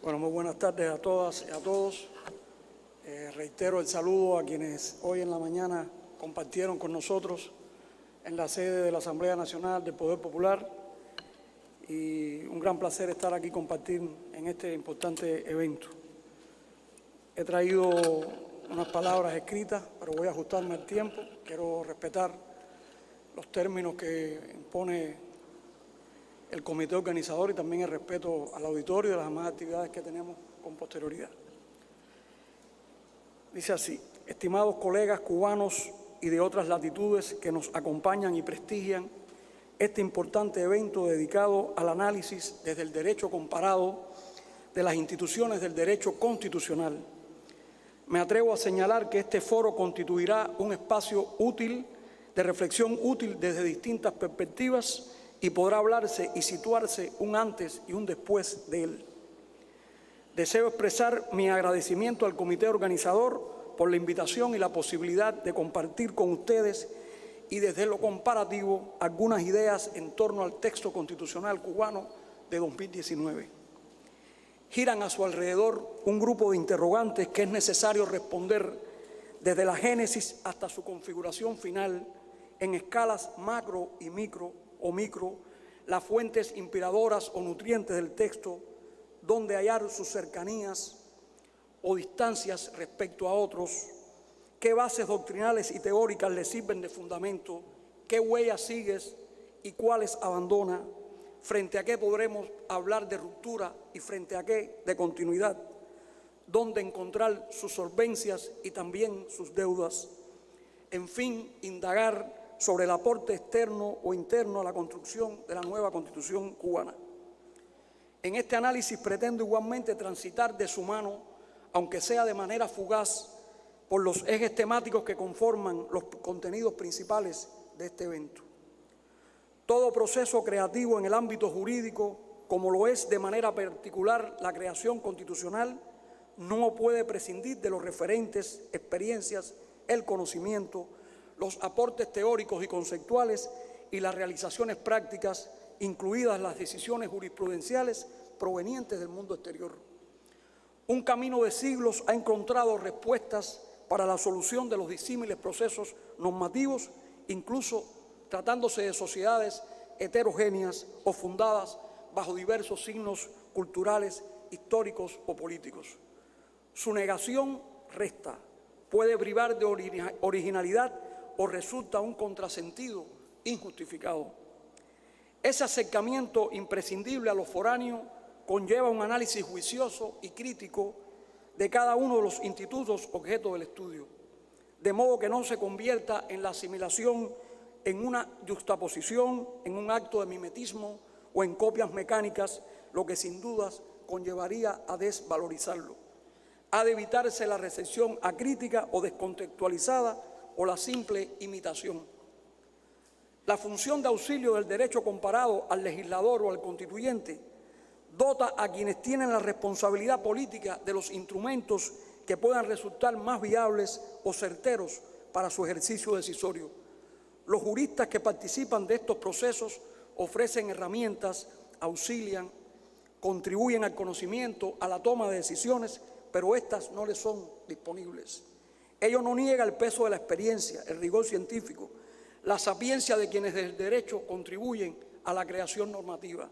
Bueno, muy buenas tardes a todas y a todos. Reitero el saludo a quienes hoy en la mañana compartieron con nosotros en la sede de la Asamblea Nacional del Poder Popular, y un gran placer estar aquí compartir en este importante evento. He traído unas palabras escritas, pero voy a ajustarme al tiempo. Quiero respetar los términos que impone el comité organizador y también el respeto al auditorio y a las demás actividades que tenemos con posterioridad. Dice así: estimados colegas cubanos y de otras latitudes que nos acompañan y prestigian este importante evento dedicado al análisis desde el derecho comparado de las instituciones del derecho constitucional. Me atrevo a señalar que este foro constituirá un espacio útil, de reflexión útil desde distintas perspectivas, y podrá hablarse y situarse un antes y un después de él. Deseo expresar mi agradecimiento al comité organizador por la invitación y la posibilidad de compartir con ustedes y desde lo comparativo algunas ideas en torno al texto constitucional cubano de 2019. Giran a su alrededor un grupo de interrogantes que es necesario responder desde la génesis hasta su configuración final en escalas macro y micro, las fuentes inspiradoras o nutrientes del texto, donde hallar sus cercanías o distancias respecto a otros, qué bases doctrinales y teóricas le sirven de fundamento, qué huellas sigues y cuáles abandona, frente a qué podremos hablar de ruptura y frente a qué de continuidad, dónde encontrar sus solvencias y también sus deudas. En fin, indagar sobre el aporte externo o interno a la construcción de la nueva Constitución cubana. En este análisis pretendo igualmente transitar de su mano, aunque sea de manera fugaz, por los ejes temáticos que conforman los contenidos principales de este evento. Todo proceso creativo en el ámbito jurídico, como lo es de manera particular la creación constitucional, no puede prescindir de los referentes, experiencias, el conocimiento, los aportes teóricos y conceptuales y las realizaciones prácticas, incluidas las decisiones jurisprudenciales provenientes del mundo exterior. Un camino de siglos ha encontrado respuestas para la solución de los disímiles procesos normativos, incluso tratándose de sociedades heterogéneas o fundadas bajo diversos signos culturales, históricos o políticos. Su negación resta, puede privar de originalidad o resulta un contrasentido injustificado. Ese acercamiento imprescindible a lo foráneo conlleva un análisis juicioso y crítico de cada uno de los institutos objeto del estudio, de modo que no se convierta en la asimilación en una yuxtaposición, en un acto de mimetismo o en copias mecánicas, lo que sin dudas conllevaría a desvalorizarlo. Ha de evitarse la recepción acrítica o descontextualizada o la simple imitación. La función de auxilio del derecho comparado al legislador o al constituyente dota a quienes tienen la responsabilidad política de los instrumentos que puedan resultar más viables o certeros para su ejercicio decisorio. Los juristas que participan de estos procesos ofrecen herramientas, auxilian, contribuyen al conocimiento, a la toma de decisiones, pero estas no les son disponibles. Ello no niega el peso de la experiencia, el rigor científico, la sapiencia de quienes del derecho contribuyen a la creación normativa.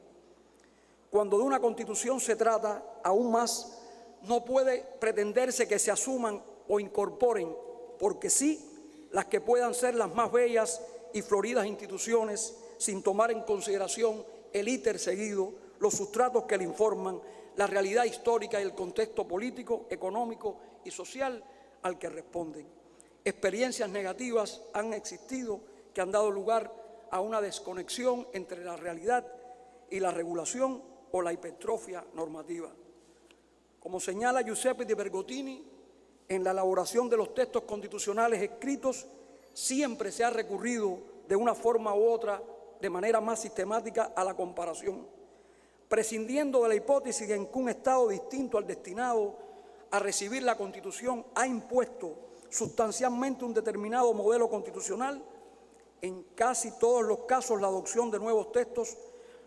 Cuando de una constitución se trata, aún más, no puede pretenderse que se asuman o incorporen, porque sí, las que puedan ser las más bellas y floridas instituciones, sin tomar en consideración el íter seguido, los sustratos que le informan, la realidad histórica y el contexto político, económico y social al que responden. Experiencias negativas han existido que han dado lugar a una desconexión entre la realidad y la regulación o la hipertrofia normativa. Como señala Giuseppe Di Bergottini, en la elaboración de los textos constitucionales escritos siempre se ha recurrido de una forma u otra, de manera más sistemática, a la comparación, prescindiendo de la hipótesis de que un Estado distinto al destinado a recibir la Constitución ha impuesto sustancialmente un determinado modelo constitucional. En casi todos los casos, la adopción de nuevos textos,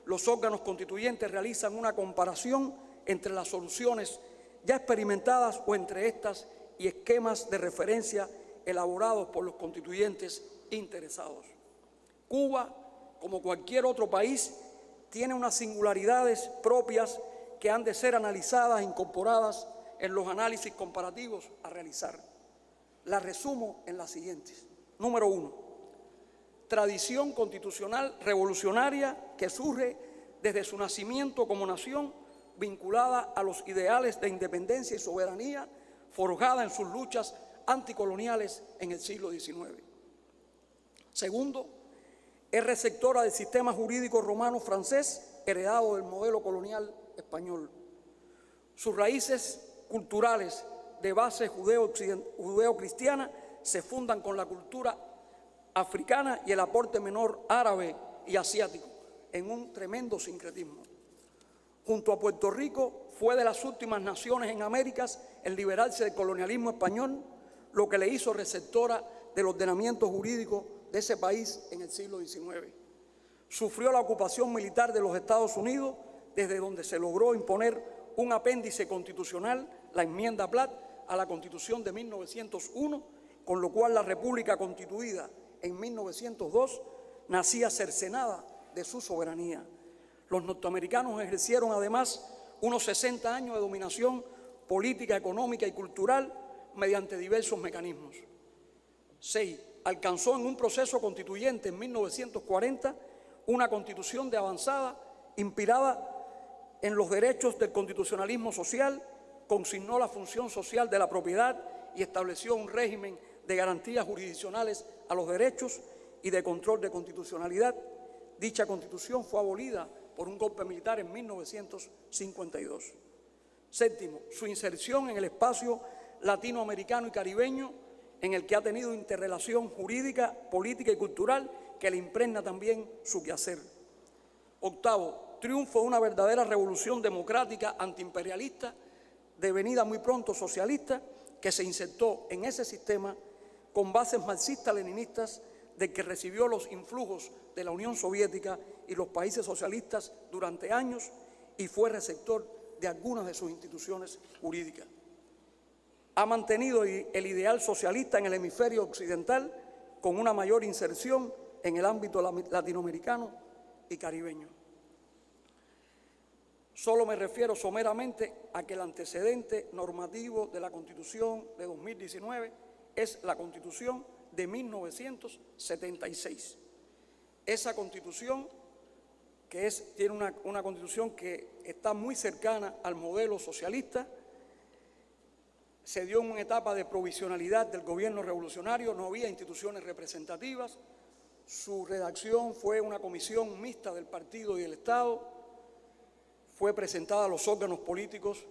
los órganos constituyentes realizan una comparación entre las soluciones ya experimentadas o entre estas y esquemas de referencia elaborados por los constituyentes interesados. Cuba, como cualquier otro país, tiene unas singularidades propias que han de ser analizadas e incorporadas en los análisis comparativos a realizar. Las resumo en las siguientes. Número 1. Tradición constitucional revolucionaria que surge desde su nacimiento como nación, vinculada a los ideales de independencia y soberanía forjada en sus luchas anticoloniales en el siglo XIX. Segundo, es receptora del sistema jurídico romano-francés heredado del modelo colonial español. Sus raíces culturales de base judeo-cristiana se fundan con la cultura africana y el aporte menor árabe y asiático en un tremendo sincretismo. Junto a Puerto Rico, fue de las últimas naciones en Américas en liberarse del colonialismo español, lo que le hizo receptora del ordenamiento jurídico de ese país en el siglo XIX. Sufrió la ocupación militar de los Estados Unidos, desde donde se logró imponer un apéndice constitucional, la enmienda Platt, a la Constitución de 1901, con lo cual la República constituida en 1902 nacía cercenada de su soberanía. Los norteamericanos ejercieron además unos 60 años de dominación política, económica y cultural mediante diversos mecanismos. 6. Alcanzó en un proceso constituyente en 1940 una constitución de avanzada inspirada en los derechos del constitucionalismo social, consignó la función social de la propiedad y estableció un régimen de garantías jurisdiccionales a los derechos y de control de constitucionalidad. Dicha constitución fue abolida por un golpe militar en 1952. Séptimo, su inserción en el espacio latinoamericano y caribeño, en el que ha tenido interrelación jurídica, política y cultural que le impregna también su quehacer. Octavo, triunfo de una verdadera revolución democrática antiimperialista, devenida muy pronto socialista, que se insertó en ese sistema con bases marxistas-leninistas, de que recibió los influjos de la Unión Soviética y los países socialistas durante años y fue receptor de algunas de sus instituciones jurídicas. Ha mantenido el ideal socialista en el hemisferio occidental con una mayor inserción en el ámbito latinoamericano y caribeño. Solo me refiero someramente a que el antecedente normativo de la Constitución de 2019 es la Constitución de 1976. Esa Constitución, tiene una Constitución que está muy cercana al modelo socialista, se dio en una etapa de provisionalidad del gobierno revolucionario, no había instituciones representativas, su redacción fue una comisión mixta del partido y del Estado, fue presentada a los órganos políticos,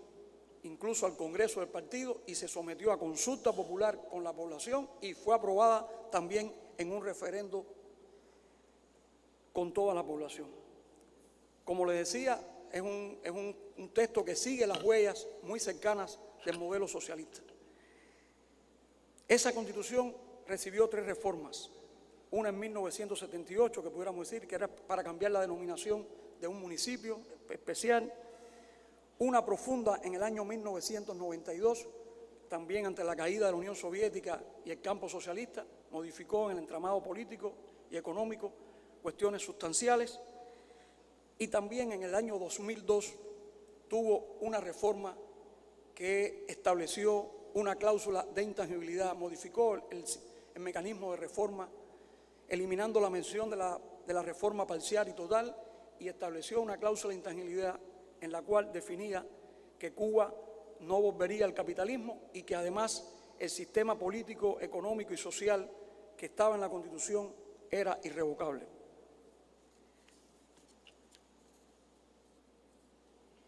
incluso al Congreso del partido, y se sometió a consulta popular con la población y fue aprobada también en un referendo con toda la población. Como les decía, es un texto que sigue las huellas muy cercanas del modelo socialista. Esa Constitución recibió 3 reformas, una en 1978, que pudiéramos decir que era para cambiar la denominación de un municipio especial, una profunda en el año 1992, también ante la caída de la Unión Soviética y el campo socialista, modificó en el entramado político y económico cuestiones sustanciales, y también en el año 2002 tuvo una reforma que estableció una cláusula de intangibilidad, modificó el mecanismo de reforma, eliminando la mención de la reforma parcial y total, y estableció una cláusula de intangibilidad en la cual definía que Cuba no volvería al capitalismo y que además el sistema político, económico y social que estaba en la Constitución era irrevocable.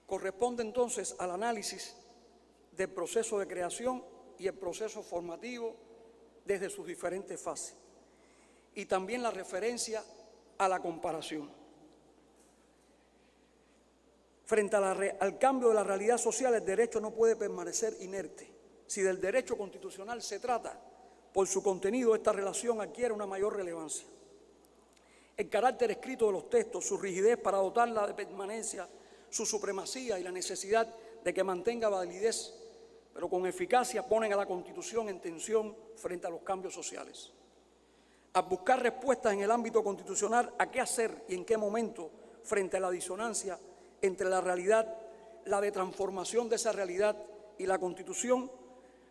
Corresponde entonces al análisis del proceso de creación y el proceso formativo desde sus diferentes fases, y también la referencia a la comparación. Frente al cambio de la realidad social, el derecho no puede permanecer inerte. Si del derecho constitucional se trata, por su contenido esta relación adquiere una mayor relevancia. El carácter escrito de los textos, su rigidez para dotarla de permanencia, su supremacía y la necesidad de que mantenga validez, pero con eficacia ponen a la Constitución en tensión frente a los cambios sociales. Al buscar respuestas en el ámbito constitucional a qué hacer y en qué momento frente a la disonancia entre la realidad, la de transformación de esa realidad y la Constitución,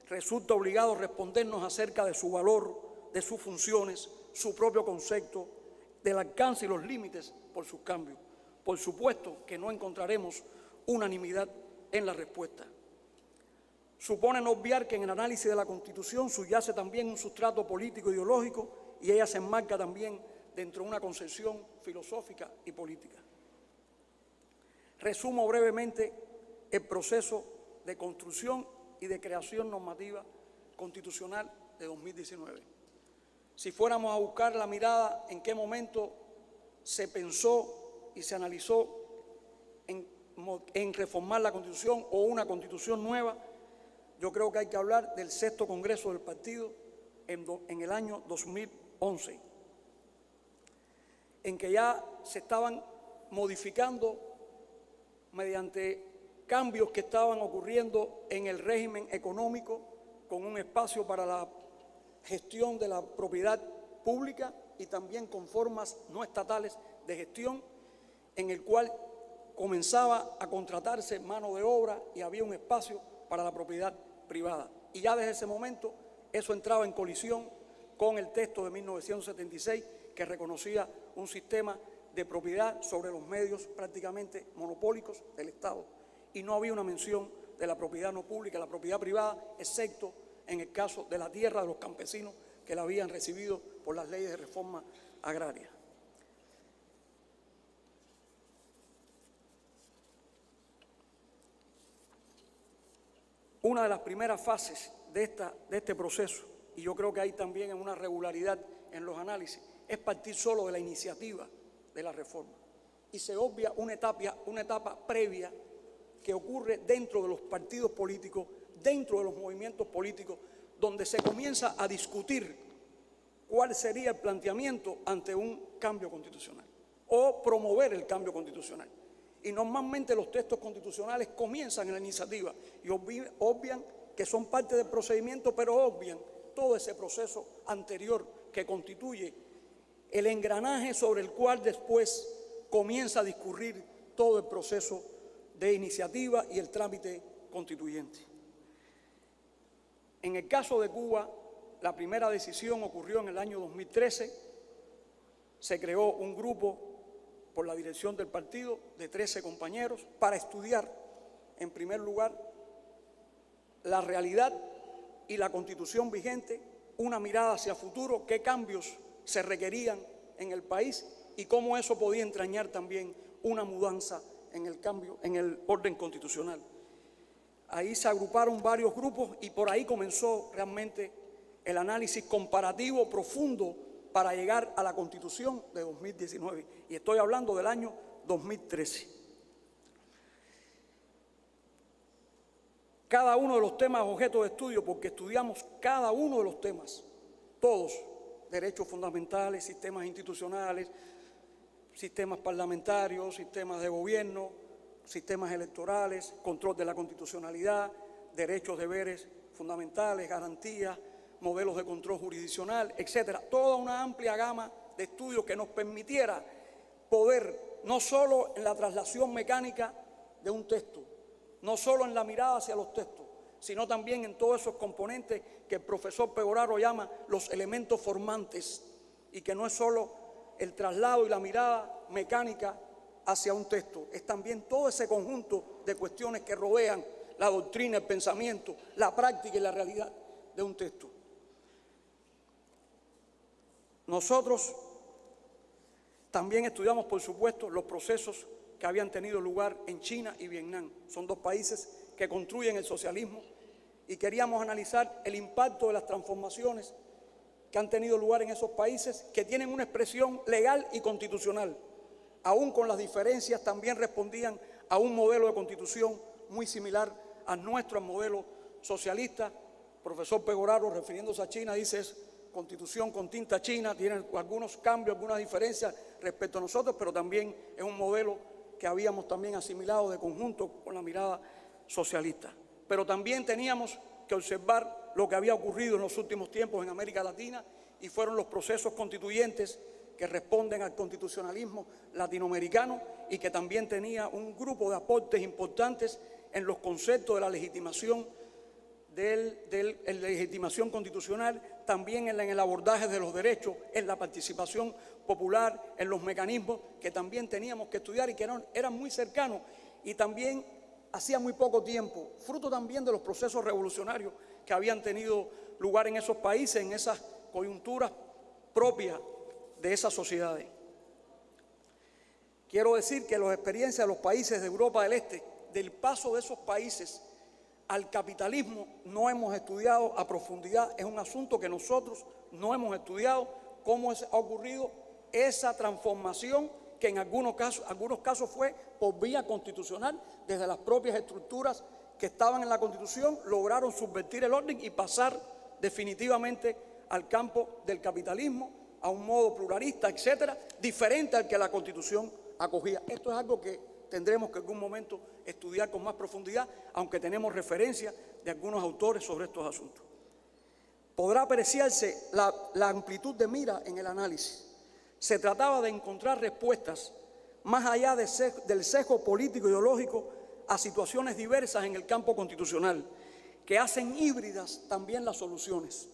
resulta obligado respondernos acerca de su valor, de sus funciones, su propio concepto, del alcance y los límites por sus cambios. Por supuesto que no encontraremos unanimidad en la respuesta. Suponen obviar que en el análisis de la Constitución subyace también un sustrato político ideológico y ella se enmarca también dentro de una concepción filosófica y política. Resumo brevemente el proceso de construcción y de creación normativa constitucional de 2019. Si fuéramos a buscar la mirada en qué momento se pensó y se analizó en reformar la Constitución o una Constitución nueva, yo creo que hay que hablar del 6º Congreso del Partido en el año 2011, en que ya se estaban modificando mediante cambios que estaban ocurriendo en el régimen económico, con un espacio para la gestión de la propiedad pública y también con formas no estatales de gestión, en el cual comenzaba a contratarse mano de obra y había un espacio para la propiedad privada. Y ya desde ese momento eso entraba en colisión con el texto de 1976 que reconocía un sistema de propiedad sobre los medios prácticamente monopólicos del Estado. Y no había una mención de la propiedad no pública, la propiedad privada, excepto en el caso de la tierra de los campesinos que la habían recibido por las leyes de reforma agraria. Una de las primeras fases de este proceso, y yo creo que hay también una regularidad en los análisis, es partir solo de la iniciativa de la reforma. Y se obvia una etapa previa que ocurre dentro de los partidos políticos, dentro de los movimientos políticos, donde se comienza a discutir cuál sería el planteamiento ante un cambio constitucional o promover el cambio constitucional. Y normalmente los textos constitucionales comienzan en la iniciativa y obvian que son parte del procedimiento, pero obvian todo ese proceso anterior que constituye el engranaje sobre el cual después comienza a discurrir todo el proceso de iniciativa y el trámite constituyente. En el caso de Cuba, la primera decisión ocurrió en el año 2013. Se creó un grupo por la dirección del partido de 13 compañeros para estudiar, en primer lugar, la realidad y la Constitución vigente, una mirada hacia futuro, qué cambios se requerían en el país y cómo eso podía entrañar también una mudanza en el cambio, en el orden constitucional. Ahí se agruparon varios grupos y por ahí comenzó realmente el análisis comparativo profundo para llegar a la Constitución de 2019. Y estoy hablando del año 2013. Cada uno de los temas objeto de estudio, porque estudiamos cada uno de los temas, todos, derechos fundamentales, sistemas institucionales, sistemas parlamentarios, sistemas de gobierno, sistemas electorales, control de la constitucionalidad, derechos, deberes fundamentales, garantías, modelos de control jurisdiccional, etcétera. Toda una amplia gama de estudios que nos permitiera poder, no solo en la traslación mecánica de un texto, no solo en la mirada hacia los textos, sino también en todos esos componentes que el profesor Pegoraro llama los elementos formantes, y que no es solo el traslado y la mirada mecánica hacia un texto, es también todo ese conjunto de cuestiones que rodean la doctrina, el pensamiento, la práctica y la realidad de un texto. Nosotros también estudiamos, por supuesto, los procesos que habían tenido lugar en China y Vietnam. Son dos países que construyen el socialismo y queríamos analizar el impacto de las transformaciones que han tenido lugar en esos países, que tienen una expresión legal y constitucional. Aún con las diferencias, también respondían a un modelo de constitución muy similar al nuestro, al modelo socialista. El profesor Pegoraro, refiriéndose a China, dice es constitución con tinta china, tiene algunos cambios, algunas diferencias respecto a nosotros, pero también es un modelo que habíamos también asimilado de conjunto con la mirada socialista. Pero también teníamos que observar lo que había ocurrido en los últimos tiempos en América Latina, y fueron los procesos constituyentes que responden al constitucionalismo latinoamericano y que también tenía un grupo de aportes importantes en los conceptos de la legitimación legitimación constitucional, también en el abordaje de los derechos, en la participación popular, en los mecanismos que también teníamos que estudiar y que eran muy cercanos, y también hacía muy poco tiempo, fruto también de los procesos revolucionarios que habían tenido lugar en esos países, en esas coyunturas propias de esas sociedades. Quiero decir que las experiencias de los países de Europa del Este, del paso de esos países al capitalismo, no hemos estudiado a profundidad. Es un asunto que nosotros no hemos estudiado, cómo ha ocurrido esa transformación que en algunos casos fue por vía constitucional. Desde las propias estructuras que estaban en la Constitución lograron subvertir el orden y pasar definitivamente al campo del capitalismo, a un modo pluralista, etcétera, diferente al que la Constitución acogía. Esto es algo que tendremos que en algún momento estudiar con más profundidad, aunque tenemos referencias de algunos autores sobre estos asuntos. Podrá apreciarse la amplitud de mira en el análisis. Se trataba de encontrar respuestas más allá del sesgo político ideológico a situaciones diversas en el campo constitucional, que hacen híbridas también las soluciones,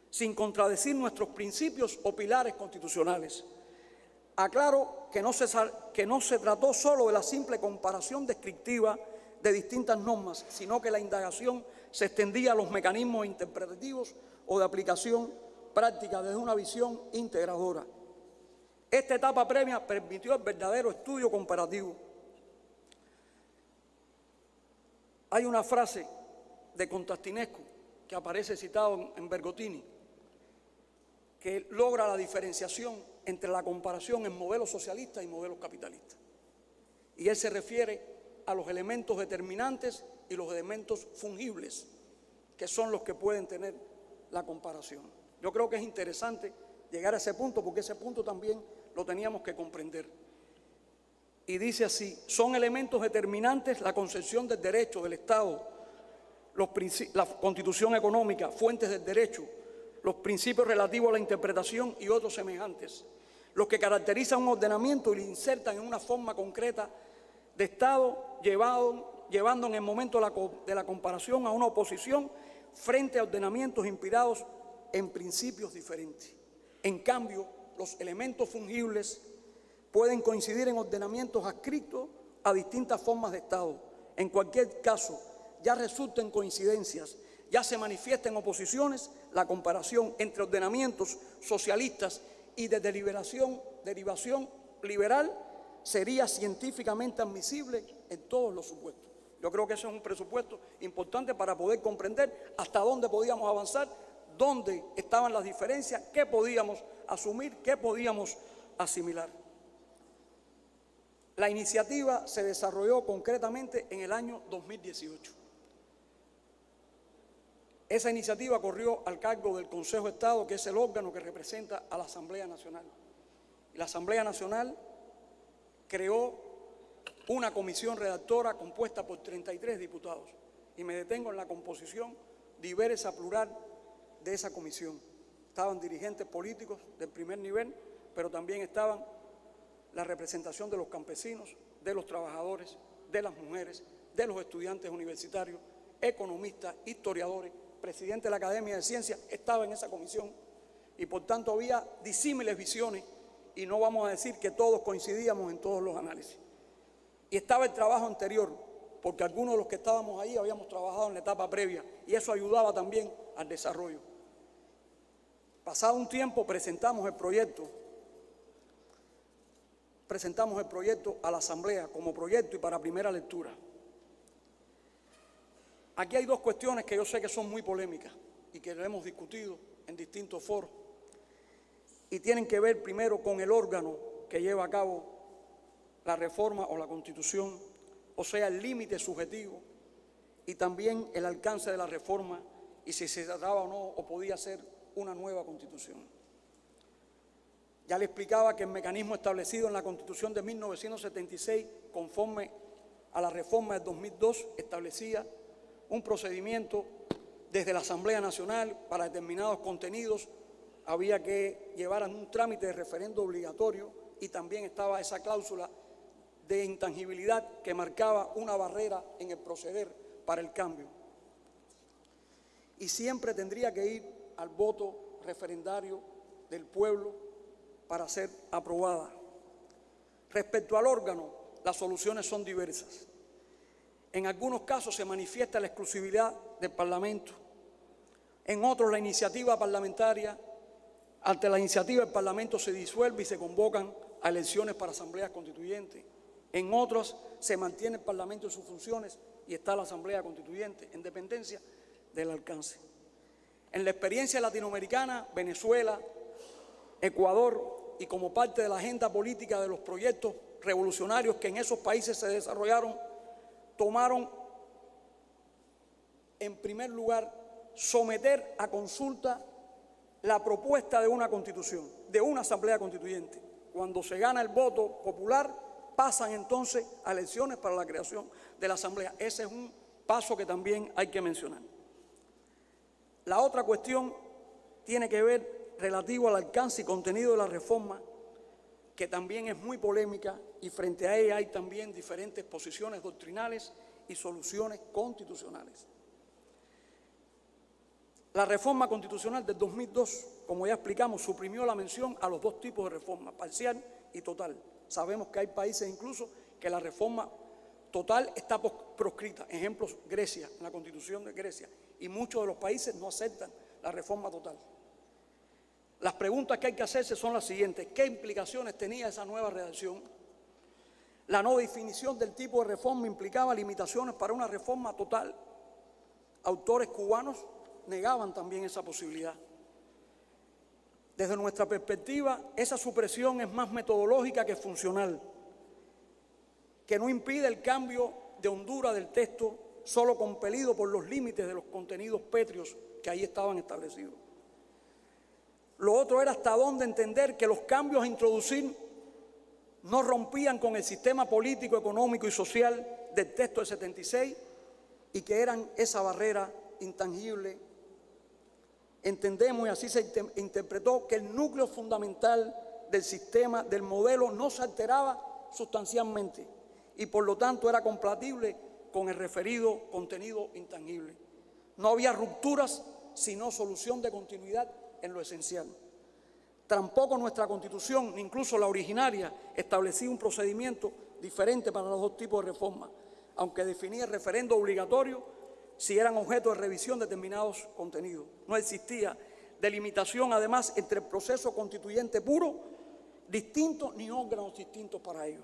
sin contradecir nuestros principios o pilares constitucionales. Aclaro que no se trató solo de la simple comparación descriptiva de distintas normas, sino que la indagación se extendía a los mecanismos interpretativos o de aplicación práctica desde una visión integradora. Esta etapa previa permitió el verdadero estudio comparativo. Hay una frase de Constantinescu que aparece citado en Bergottini, que logra la diferenciación entre la comparación en modelos socialistas y modelos capitalistas. Y él se refiere a los elementos determinantes y los elementos fungibles, que son los que pueden tener la comparación. Yo creo que es interesante llegar a ese punto, porque ese punto también lo teníamos que comprender. Y dice así: son elementos determinantes la concepción del derecho, del Estado, la constitución económica, fuentes del derecho, los principios relativos a la interpretación y otros semejantes, los que caracterizan un ordenamiento y lo insertan en una forma concreta de Estado, llevando en el momento de la comparación a una oposición frente a ordenamientos inspirados en principios diferentes. En cambio, los elementos fungibles pueden coincidir en ordenamientos adscritos a distintas formas de Estado. En cualquier caso, ya resulten coincidencias, ya se manifiesta en oposiciones, la comparación entre ordenamientos socialistas y de derivación liberal sería científicamente admisible en todos los supuestos. Yo creo que ese es un presupuesto importante para poder comprender hasta dónde podíamos avanzar, dónde estaban las diferencias, qué podíamos asumir, qué podíamos asimilar. La iniciativa se desarrolló concretamente en el año 2018. Esa iniciativa corrió al cargo del Consejo de Estado, que es el órgano que representa a la Asamblea Nacional. La Asamblea Nacional creó una comisión redactora compuesta por 33 diputados. Y me detengo en la composición diversa, plural de esa comisión. Estaban dirigentes políticos del primer nivel, pero también estaban la representación de los campesinos, de los trabajadores, de las mujeres, de los estudiantes universitarios, economistas, historiadores. Presidente de la Academia de Ciencias estaba en esa comisión, y por tanto había disímiles visiones, y no vamos a decir que todos coincidíamos en todos los análisis. Y estaba el trabajo anterior, porque algunos de los que estábamos ahí habíamos trabajado en la etapa previa, y eso ayudaba también al desarrollo. Pasado un tiempo presentamos el proyecto a la Asamblea como proyecto y para primera lectura. Aquí hay dos cuestiones que yo sé que son muy polémicas y que lo hemos discutido en distintos foros, y tienen que ver primero con el órgano que lleva a cabo la reforma o la Constitución, o sea, el límite subjetivo, y también el alcance de la reforma y si se trataba o no o podía ser una nueva Constitución. Ya le explicaba que el mecanismo establecido en la Constitución de 1976, conforme a la reforma del 2002, establecía un procedimiento desde la Asamblea Nacional para determinados contenidos. Había que llevar un trámite de referendo obligatorio y también estaba esa cláusula de intangibilidad que marcaba una barrera en el proceder para el cambio. Y siempre tendría que ir al voto referendario del pueblo para ser aprobada. Respecto al órgano, las soluciones son diversas. En algunos casos se manifiesta la exclusividad del Parlamento. En otros, la iniciativa parlamentaria, ante la iniciativa del Parlamento se disuelve y se convocan a elecciones para asambleas constituyentes. En otros, se mantiene el Parlamento en sus funciones y está la Asamblea Constituyente, en dependencia del alcance. En la experiencia latinoamericana, Venezuela, Ecuador, y como parte de la agenda política de los proyectos revolucionarios que en esos países se desarrollaron, tomaron en primer lugar someter a consulta la propuesta de una constitución, de una asamblea constituyente. Cuando se gana el voto popular, pasan entonces a elecciones para la creación de la asamblea. Ese es un paso que también hay que mencionar. La otra cuestión tiene que ver relativo al alcance y contenido de la reforma, que también es muy polémica y frente a ella hay también diferentes posiciones doctrinales y soluciones constitucionales. La reforma constitucional del 2002, como ya explicamos, suprimió la mención a los dos tipos de reforma, parcial y total. Sabemos que hay países incluso que la reforma total está proscrita. Ejemplos, Grecia, en la Constitución de Grecia, y muchos de los países no aceptan la reforma total. Las preguntas que hay que hacerse son las siguientes. ¿Qué implicaciones tenía esa nueva redacción? La no definición del tipo de reforma implicaba limitaciones para una reforma total. Autores cubanos negaban también esa posibilidad. Desde nuestra perspectiva, esa supresión es más metodológica que funcional, que no impide el cambio de hondura del texto, solo compelido por los límites de los contenidos pétreos que ahí estaban establecidos. Lo otro era hasta dónde entender que los cambios a introducir no rompían con el sistema político, económico y social del texto del 76 y que eran esa barrera intangible. Entendemos, y así se interpretó, que el núcleo fundamental del sistema, del modelo, no se alteraba sustancialmente y por lo tanto era compatible con el referido contenido intangible. No había rupturas, sino solución de continuidad en lo esencial. Tampoco nuestra Constitución, ni incluso la originaria, establecía un procedimiento diferente para los dos tipos de reformas, aunque definía el referendo obligatorio si eran objeto de revisión determinados contenidos. No existía delimitación, además, entre el proceso constituyente puro, distinto, ni órganos distintos para ello.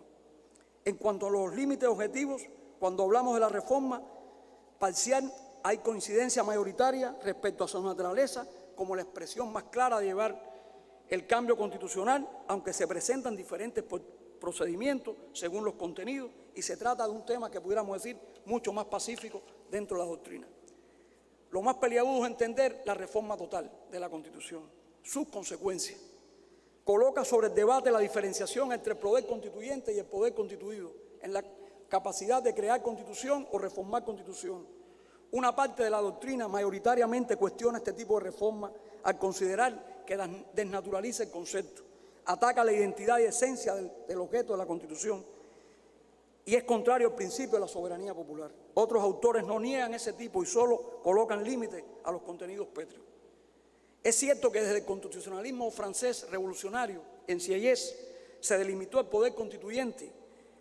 En cuanto a los límites objetivos, cuando hablamos de la reforma parcial, hay coincidencia mayoritaria respecto a su naturaleza como la expresión más clara de llevar el cambio constitucional, aunque se presentan diferentes procedimientos según los contenidos, y se trata de un tema que pudiéramos decir mucho más pacífico dentro de la doctrina. Lo más peliagudo es entender la reforma total de la Constitución, sus consecuencias. Coloca sobre el debate la diferenciación entre el poder constituyente y el poder constituido, en la capacidad de crear constitución o reformar constitución. Una parte de la doctrina mayoritariamente cuestiona este tipo de reforma al considerar que desnaturaliza el concepto, ataca la identidad y esencia del objeto de la Constitución y es contrario al principio de la soberanía popular. Otros autores no niegan ese tipo y solo colocan límites a los contenidos pétreos. Es cierto que desde el constitucionalismo francés revolucionario, en Sieyès, se delimitó el poder constituyente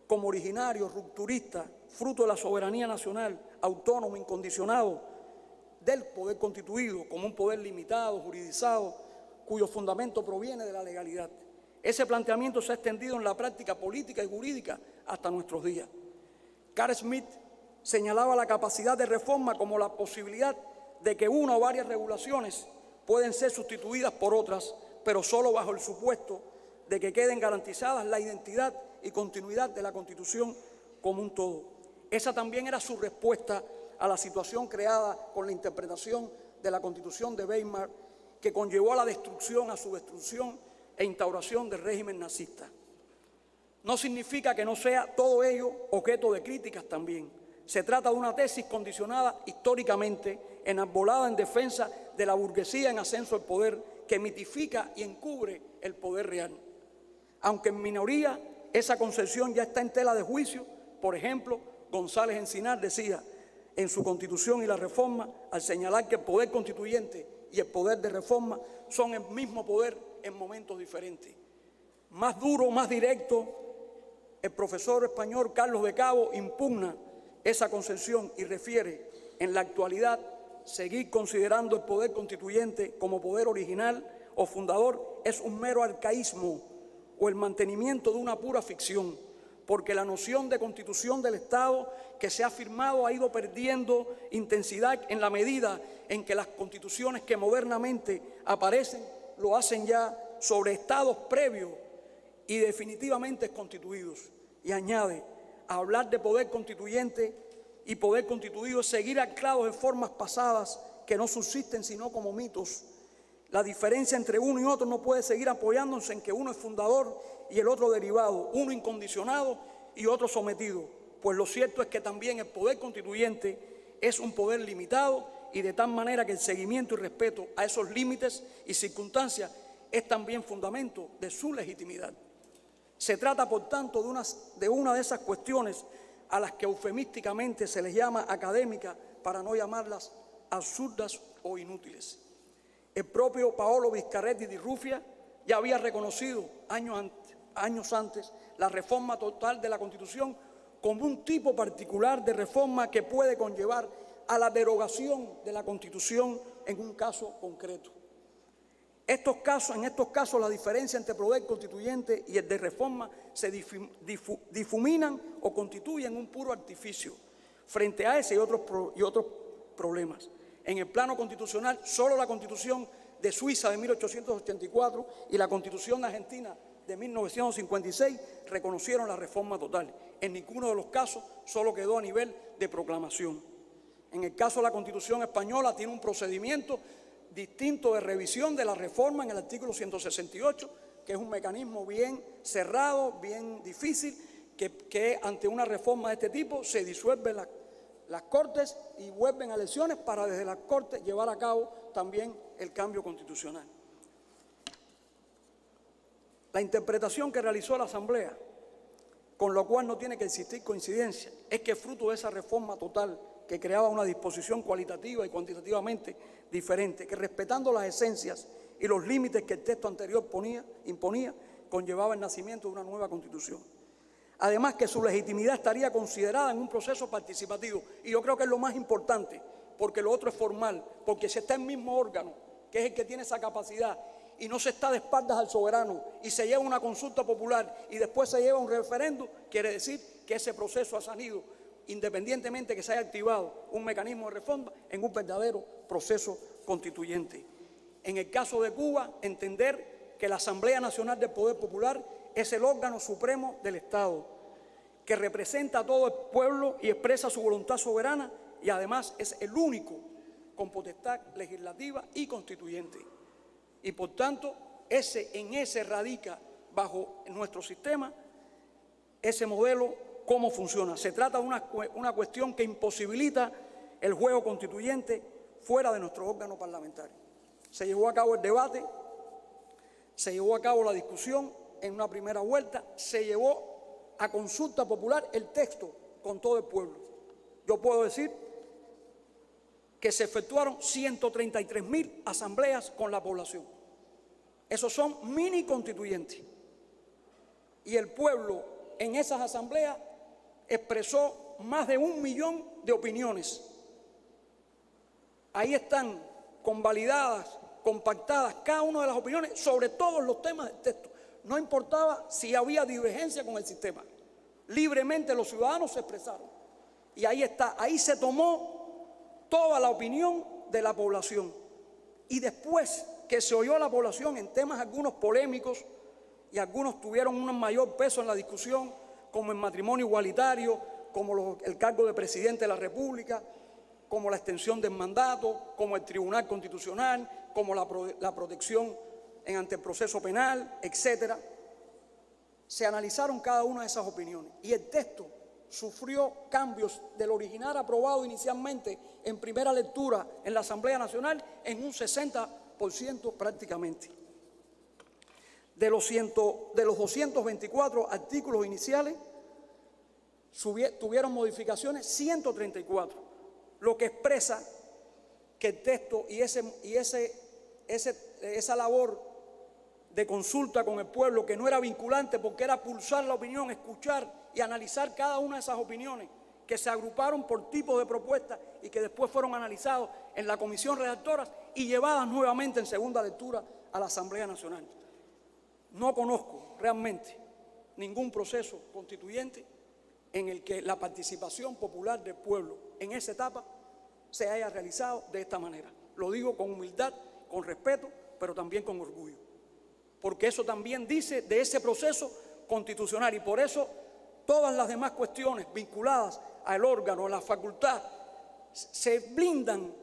como originario, rupturista, fruto de la soberanía nacional, autónomo, incondicionado del poder constituido, como un poder limitado, juridizado, cuyo fundamento proviene de la legalidad. Ese planteamiento se ha extendido en la práctica política y jurídica hasta nuestros días. Carl Schmitt señalaba la capacidad de reforma como la posibilidad de que una o varias regulaciones pueden ser sustituidas por otras, pero solo bajo el supuesto de que queden garantizadas la identidad y continuidad de la Constitución como un todo. Esa también era su respuesta a la situación creada con la interpretación de la Constitución de Weimar, que conllevó a la destrucción, a su destrucción e instauración del régimen nazista. No significa que no sea todo ello objeto de críticas también. Se trata de una tesis condicionada históricamente, enarbolada en defensa de la burguesía en ascenso al poder, que mitifica y encubre el poder real. Aunque en minoría, esa concepción ya está en tela de juicio. Por ejemplo, González Encinar decía en su Constitución y la Reforma, al señalar que el poder constituyente y el poder de reforma son el mismo poder en momentos diferentes. Más duro, más directo, el profesor español Carlos de Cabo impugna esa concepción y refiere: en la actualidad, seguir considerando el poder constituyente como poder original o fundador es un mero arcaísmo o el mantenimiento de una pura ficción, porque la noción de constitución del Estado que se ha firmado ha ido perdiendo intensidad en la medida en que las constituciones que modernamente aparecen lo hacen ya sobre estados previos y definitivamente constituidos. Y añade: hablar de poder constituyente y poder constituido es seguir anclados en formas pasadas que no subsisten sino como mitos. La diferencia entre uno y otro no puede seguir apoyándose en que uno es fundador y el otro derivado, uno incondicionado y otro sometido, pues lo cierto es que también el poder constituyente es un poder limitado, y de tal manera que el seguimiento y respeto a esos límites y circunstancias es también fundamento de su legitimidad. Se trata, por tanto, de una de esas cuestiones a las que eufemísticamente se les llama académicas, para no llamarlas absurdas o inútiles. El propio Paolo Vizcarretti di Ruffia ya había reconocido años antes la reforma total de la Constitución como un tipo particular de reforma que puede conllevar a la derogación de la Constitución en un caso concreto. En estos casos la diferencia entre poder constituyente y el de reforma se difuminan o constituyen un puro artificio. Frente a ese y otros problemas, en el plano constitucional, solo la Constitución de Suiza de 1884 y la Constitución de Argentina de 1956 reconocieron la reforma total. En ninguno de los casos solo quedó a nivel de proclamación. En el caso de la Constitución española tiene un procedimiento distinto de revisión de la reforma en el artículo 168, que es un mecanismo bien cerrado, bien difícil, que ante una reforma de este tipo se disuelven las Cortes y vuelven a elecciones para desde las Cortes llevar a cabo también el cambio constitucional. La interpretación que realizó la Asamblea, con lo cual no tiene que existir coincidencia, es que fruto de esa reforma total que creaba una disposición cualitativa y cuantitativamente diferente, que respetando las esencias y los límites que el texto anterior imponía, conllevaba el nacimiento de una nueva Constitución. Además, que su legitimidad estaría considerada en un proceso participativo, y yo creo que es lo más importante, porque lo otro es formal, porque si está el mismo órgano, que es el que tiene esa capacidad, y no se está de espaldas al soberano, y se lleva una consulta popular, y después se lleva un referendo, quiere decir que ese proceso ha salido, independientemente que se haya activado un mecanismo de reforma, en un verdadero proceso constituyente. En el caso de Cuba, entender que la Asamblea Nacional del Poder Popular es el órgano supremo del Estado, que representa a todo el pueblo y expresa su voluntad soberana, y además es el único con potestad legislativa y constituyente. Y por tanto, en ese radica, bajo nuestro sistema, ese modelo, cómo funciona. Se trata de una cuestión que imposibilita el juego constituyente fuera de nuestro órgano parlamentario. Se llevó a cabo el debate, se llevó a cabo la discusión en una primera vuelta, se llevó a consulta popular el texto con todo el pueblo. Yo puedo decir que se efectuaron 133.000 asambleas con la población. Esos son mini constituyentes. Y el pueblo en esas asambleas expresó más de 1 millón de opiniones. Ahí están convalidadas, compactadas cada una de las opiniones sobre todos los temas del texto. No importaba si había divergencia con el sistema. Libremente los ciudadanos se expresaron. Y ahí está, ahí se tomó toda la opinión de la población. Y después que se oyó a la población en temas algunos polémicos, y algunos tuvieron un mayor peso en la discusión, como el matrimonio igualitario, como el cargo de presidente de la República, como la extensión del mandato, como el Tribunal Constitucional, como la protección ante el proceso penal, etcétera. Se analizaron cada una de esas opiniones y el texto sufrió cambios del original aprobado inicialmente en primera lectura en la Asamblea Nacional en un 60% prácticamente. De los 224 artículos iniciales, tuvieron modificaciones 134, lo que expresa que el texto y esa labor de consulta con el pueblo, que no era vinculante porque era pulsar la opinión, escuchar y analizar cada una de esas opiniones que se agruparon por tipos de propuestas y que después fueron analizados en la comisión redactora y llevadas nuevamente en segunda lectura a la Asamblea Nacional. No conozco realmente ningún proceso constituyente en el que la participación popular del pueblo en esa etapa se haya realizado de esta manera. Lo digo con humildad, con respeto, pero también con orgullo, porque eso también dice de ese proceso constitucional y por eso todas las demás cuestiones vinculadas al órgano, a la facultad, se blindan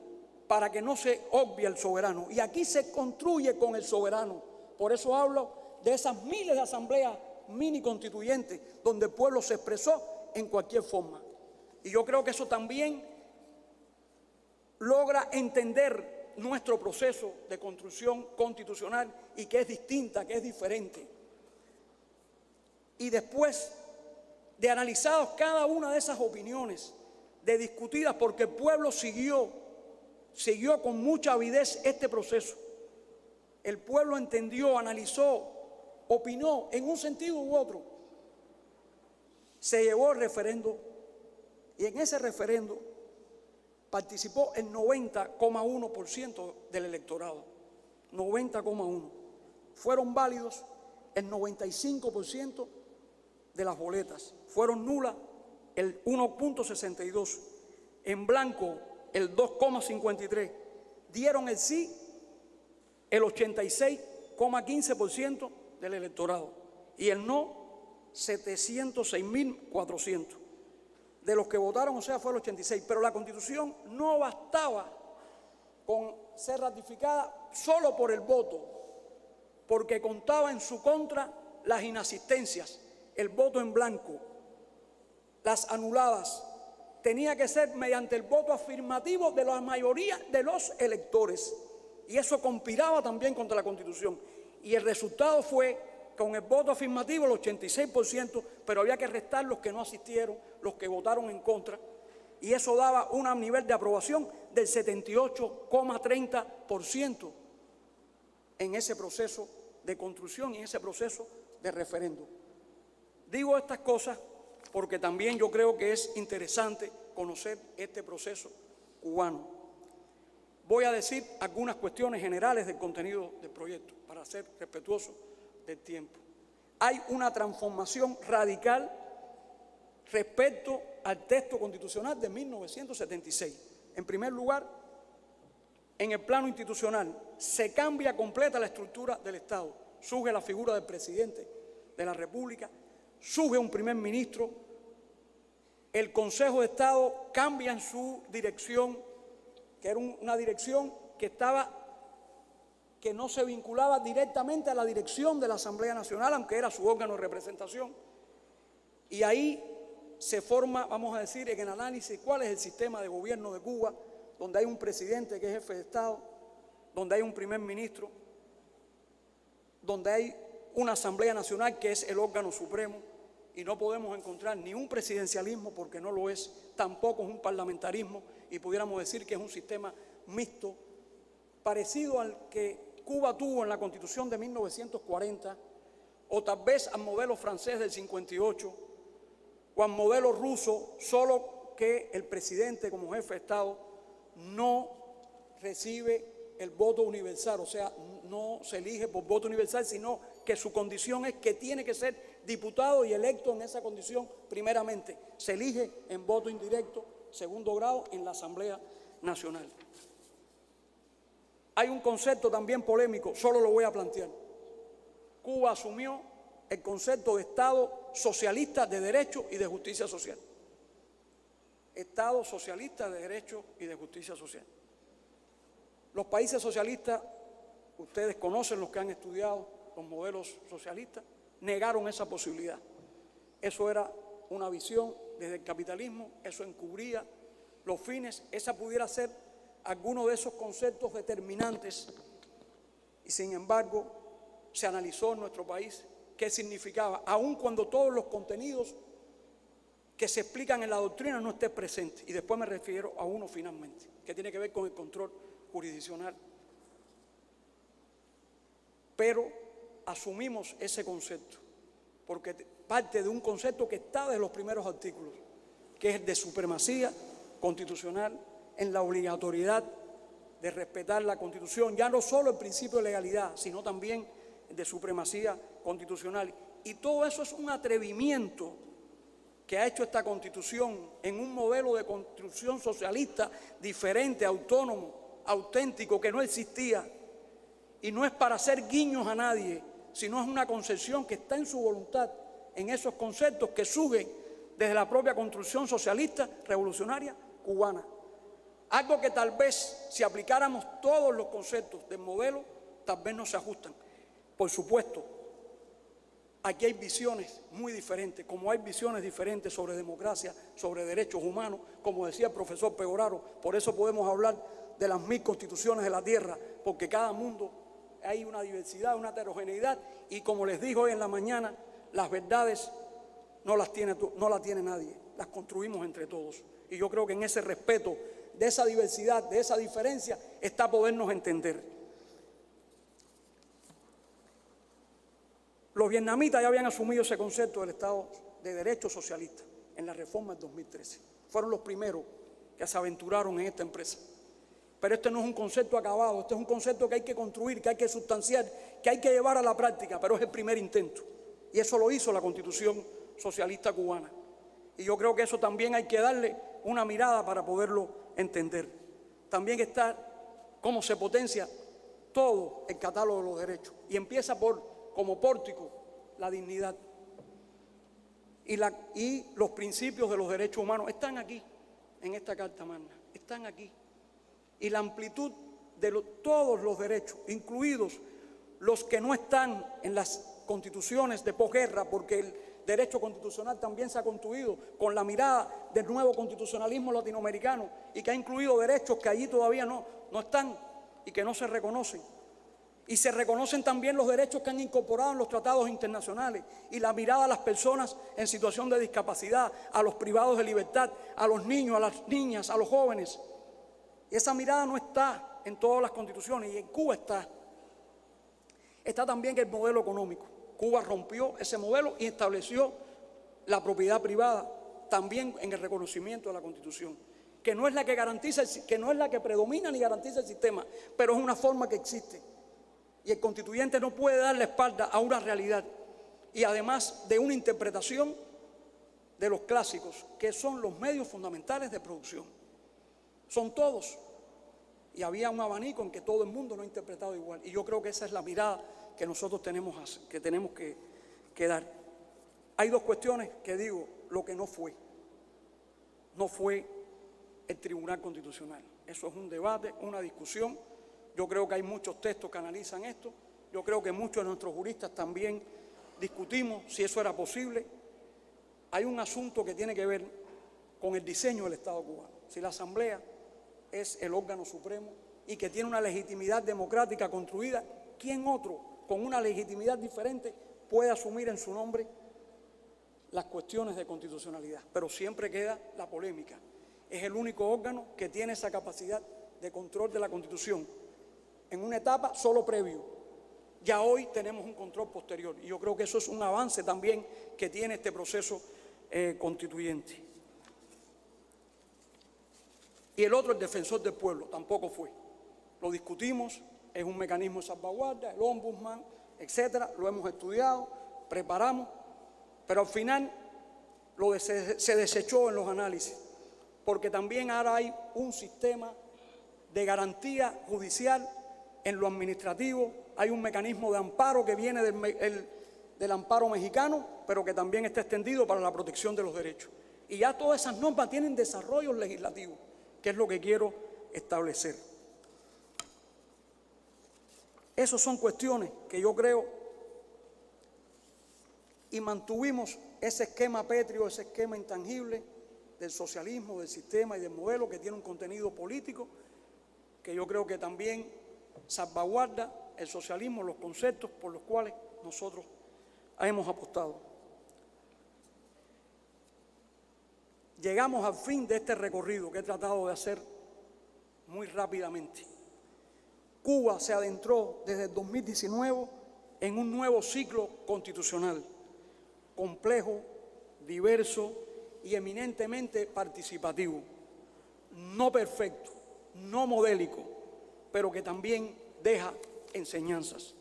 para que no se obvie el soberano. Y aquí se construye con el soberano. Por eso hablo de esas miles de asambleas mini constituyentes donde el pueblo se expresó en cualquier forma. Y yo creo que eso también logra entender nuestro proceso de construcción constitucional y que es distinta, que es diferente. Y después de analizados cada una de esas opiniones, de discutidas, porque el pueblo siguió con mucha avidez este proceso. El pueblo entendió, analizó, opinó en un sentido u otro. Se llevó el referendo y en ese referendo participó el 90,1% del electorado. 90,1%. Fueron válidos el 95% de las boletas. Fueron nulas el 1,62%. En blanco el 2,53%. Dieron el sí el 86,15% del electorado y el no 706.400. De los que votaron, o sea, fue el 86%. Pero la Constitución no bastaba con ser ratificada solo por el voto, porque contaba en su contra las inasistencias, el voto en blanco, las anuladas. Tenía que ser mediante el voto afirmativo de la mayoría de los electores. Y eso conspiraba también contra la Constitución. Y el resultado fue, con el voto afirmativo, el 86%, pero había que restar los que no asistieron, los que votaron en contra. Y eso daba un nivel de aprobación del 78,30% en ese proceso de construcción y en ese proceso de referéndum. Digo estas cosas porque también yo creo que es interesante conocer este proceso cubano. Voy a decir algunas cuestiones generales del contenido del proyecto para ser respetuoso del tiempo. Hay una transformación radical respecto al texto constitucional de 1976. En primer lugar, en el plano institucional, se cambia completa la estructura del Estado. Surge la figura del presidente de la República, surge un primer ministro, el Consejo de Estado cambia en su dirección, que era una dirección que no se vinculaba directamente a la dirección de la Asamblea Nacional, aunque era su órgano de representación. Y ahí se forma, vamos a decir, en el análisis, cuál es el sistema de gobierno de Cuba, donde hay un presidente que es jefe de Estado, donde hay un primer ministro, donde hay una Asamblea Nacional que es el órgano supremo, y no podemos encontrar ni un presidencialismo porque no lo es, tampoco es un parlamentarismo, y pudiéramos decir que es un sistema mixto, parecido al que Cuba tuvo en la Constitución de 1940, o tal vez al modelo francés del 58, o al modelo ruso, solo que el presidente como jefe de Estado no recibe el voto universal, o sea, no se elige por voto universal, sino que su condición es que tiene que ser diputado y electo en esa condición primeramente. Se elige en voto indirecto, segundo grado, en la Asamblea Nacional. Hay un concepto también polémico, solo lo voy a plantear. Cuba asumió el concepto de Estado socialista de derecho y de justicia social. Estado socialista de derecho y de justicia social. Los países socialistas ustedes conocen, los que han estudiado los modelos socialistas, negaron esa posibilidad. Eso era una visión desde el capitalismo, eso encubría los fines, esa pudiera ser alguno de esos conceptos determinantes, y sin embargo se analizó en nuestro país qué significaba, aun cuando todos los contenidos que se explican en la doctrina no estén presentes. Y después me refiero a uno finalmente, que tiene que ver con el control jurisdiccional. Pero asumimos ese concepto, porque parte de un concepto que está de los primeros artículos, que es el de supremacía constitucional, en la obligatoriedad de respetar la Constitución, ya no solo el principio de legalidad, sino también de supremacía constitucional. Y todo eso es un atrevimiento que ha hecho esta Constitución en un modelo de construcción socialista diferente, autónomo, auténtico, que no existía. Y no es para hacer guiños a nadie, sino es una concepción que está en su voluntad, en esos conceptos que surgen desde la propia construcción socialista revolucionaria cubana. Algo que tal vez, si aplicáramos todos los conceptos del modelo, tal vez no se ajustan. Por supuesto, aquí hay visiones muy diferentes, como hay visiones diferentes sobre democracia, sobre derechos humanos, como decía el profesor Pegoraro. Por eso podemos hablar de las 1000 constituciones de la tierra, porque cada mundo hay una diversidad, una heterogeneidad, y como les dijo hoy en la mañana, las verdades no la tiene nadie, las construimos entre todos. Y yo creo que en ese respeto de esa diversidad, de esa diferencia, está podernos entender. Los vietnamitas ya habían asumido ese concepto del Estado de Derecho socialista en la reforma del 2013. Fueron los primeros que se aventuraron en esta empresa. Pero este no es un concepto acabado, este es un concepto que hay que construir, que hay que sustanciar, que hay que llevar a la práctica, pero es el primer intento. Y eso lo hizo la Constitución socialista cubana. Y yo creo que eso también hay que darle una mirada para poderlo entender. También está cómo se potencia todo el catálogo de los derechos. Y empieza como pórtico la dignidad. Y los principios de los derechos humanos están aquí, en esta Carta Magna, están aquí. Y la amplitud de todos los derechos, incluidos los que no están en las constituciones de posguerra, porque el derecho constitucional también se ha construido con la mirada del nuevo constitucionalismo latinoamericano y que ha incluido derechos que allí todavía no están y que no se reconocen. Y se reconocen también los derechos que han incorporado en los tratados internacionales y la mirada a las personas en situación de discapacidad, a los privados de libertad, a los niños, a las niñas, a los jóvenes. Y esa mirada no está en todas las constituciones y en Cuba está. Está también el modelo económico. Cuba rompió ese modelo y estableció la propiedad privada también en el reconocimiento de la Constitución, que no es la que garantiza, que no es la que predomina ni garantiza el sistema, pero es una forma que existe. Y el constituyente no puede dar la espalda a una realidad y además de una interpretación de los clásicos, que son los medios fundamentales de producción. Son todos. Y había un abanico en que todo el mundo no ha interpretado igual. Y yo creo que esa es la mirada que nosotros tenemos que dar. Hay dos cuestiones que digo, lo que no fue el Tribunal Constitucional. Eso es un debate, una discusión. Yo creo que hay muchos textos que analizan esto. Yo creo que muchos de nuestros juristas también discutimos si eso era posible. Hay un asunto que tiene que ver con el diseño del Estado cubano. Si la Asamblea es el órgano supremo y que tiene una legitimidad democrática construida, ¿quién otro con una legitimidad diferente puede asumir en su nombre las cuestiones de constitucionalidad? Pero siempre queda la polémica. Es el único órgano que tiene esa capacidad de control de la Constitución en una etapa solo previo. Ya hoy tenemos un control posterior y yo creo que eso es un avance también que tiene este proceso constituyente. Y el otro, el defensor del pueblo, tampoco fue. Lo discutimos, es un mecanismo de salvaguarda, el ombudsman, etcétera, lo hemos estudiado, preparamos, pero al final se desechó en los análisis, porque también ahora hay un sistema de garantía judicial en lo administrativo, hay un mecanismo de amparo que viene del amparo mexicano, pero que también está extendido para la protección de los derechos. Y ya todas esas normas tienen desarrollos legislativos, que es lo que quiero establecer. Esas son cuestiones que yo creo, y mantuvimos ese esquema pétreo, ese esquema intangible del socialismo, del sistema y del modelo, que tiene un contenido político que yo creo que también salvaguarda el socialismo, los conceptos por los cuales nosotros hemos apostado. Llegamos al fin de este recorrido que he tratado de hacer muy rápidamente. Cuba se adentró desde el 2019 en un nuevo ciclo constitucional, complejo, diverso y eminentemente participativo, no perfecto, no modélico, pero que también deja enseñanzas.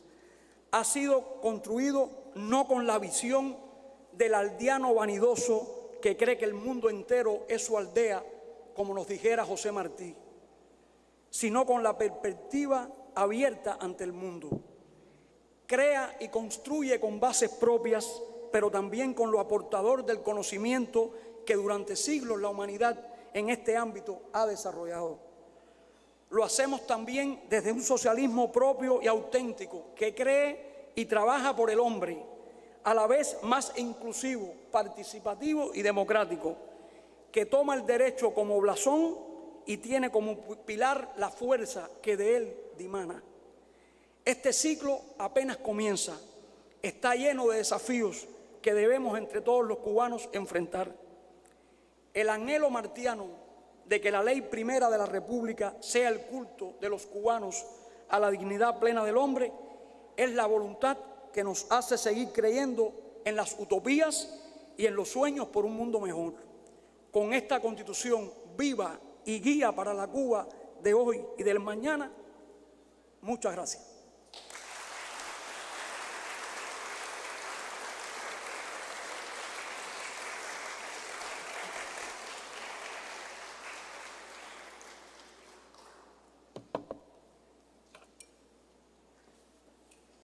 Ha sido construido no con la visión del aldeano vanidoso que cree que el mundo entero es su aldea, como nos dijera José Martí, sino con la perspectiva abierta ante el mundo. Crea y construye con bases propias, pero también con lo aportador del conocimiento que durante siglos la humanidad en este ámbito ha desarrollado. Lo hacemos también desde un socialismo propio y auténtico que cree y trabaja por el hombre, a la vez más inclusivo, participativo y democrático, que toma el derecho como blasón y tiene como pilar la fuerza que de él dimana. Este ciclo apenas comienza, está lleno de desafíos que debemos entre todos los cubanos enfrentar. El anhelo martiano de que la ley primera de la República sea el culto de los cubanos a la dignidad plena del hombre es la voluntad que nos hace seguir creyendo en las utopías y en los sueños por un mundo mejor. Con esta Constitución viva y guía para la Cuba de hoy y del mañana, muchas gracias.